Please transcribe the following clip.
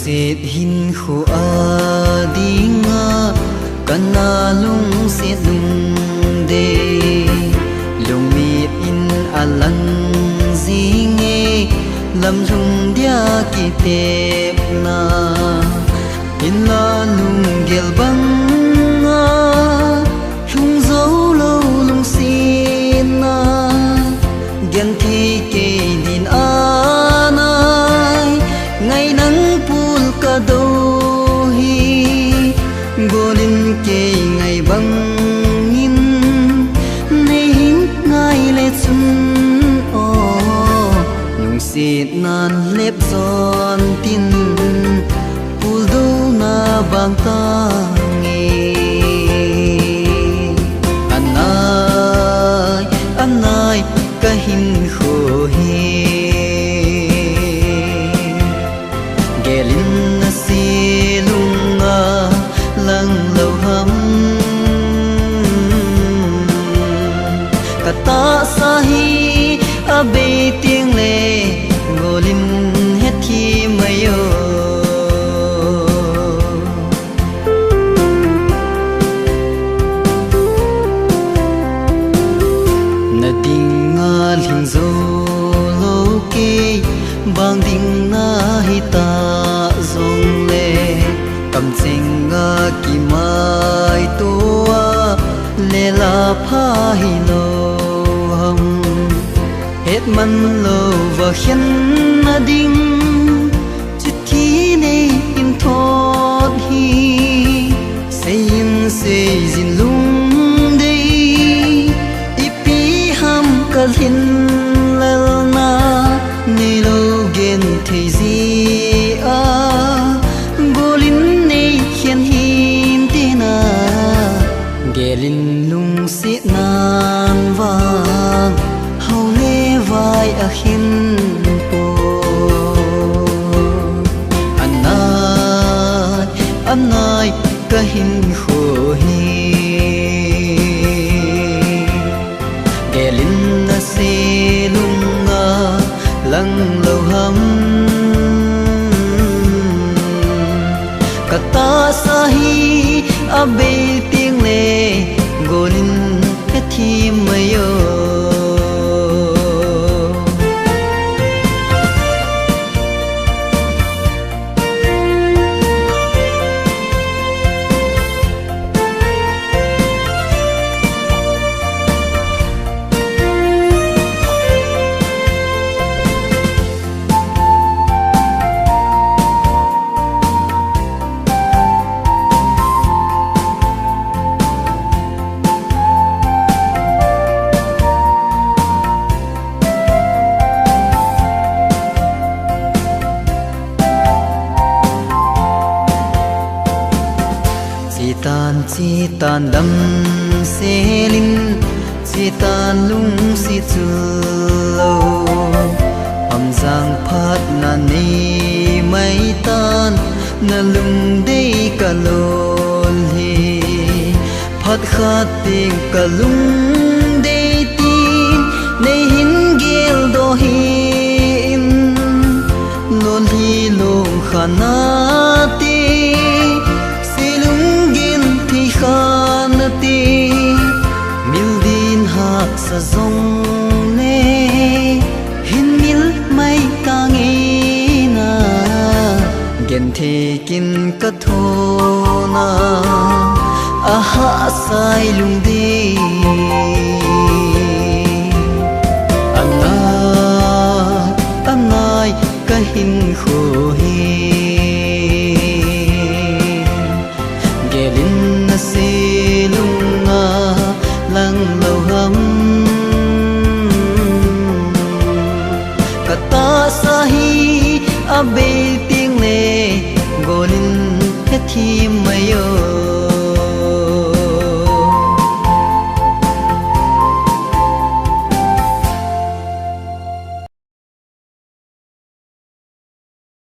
sét hin khu a dinga kana lung sét lung de lung mi in alang zinge lam lung dia ki tep na in la lung gel bang nga lung zo lo lung sin na gen thi ke din anai ngày nắng pul ka do hi golin ke ngày bang in nei hin ngai le chun o nung sit nan lep zon tin pul do na bang ta nge anai anai ka hin kho hi gelin na silunga lang lâu hâm kata sahi abe tiếng le golin het thi mayo na dinga lin zo lo ke bang ding na hi ta zong le kam chenga ki mai tua le la pha hi lo hum het man lo va hian na ding chit thi ne in thot hi sein se jin lung dei ipi ham kal hin lal na ne lo gen thei zi a golin nei hian hin te na gelin lung si nan wang hau le vai a hin po anai anai ka hin kho hi gelin na se lunga lang lo ham kata sahi abe tiếng le golin het thi mayo chi tan lam se lin chi tan lung si chu lo am giang phat na ni mai tan na lung dei ka lol hi phat khat ting ka lung dei tin nei hin gel do hi in lol hi lom khana ti khanati mildin hak sa zong ne hin mil mai tangina gen the kin ka thona aha sai lung di anai anai ka hin kho hi gelin se lunga lang lo hum kata sahi abe tiếng le golin het thi mayo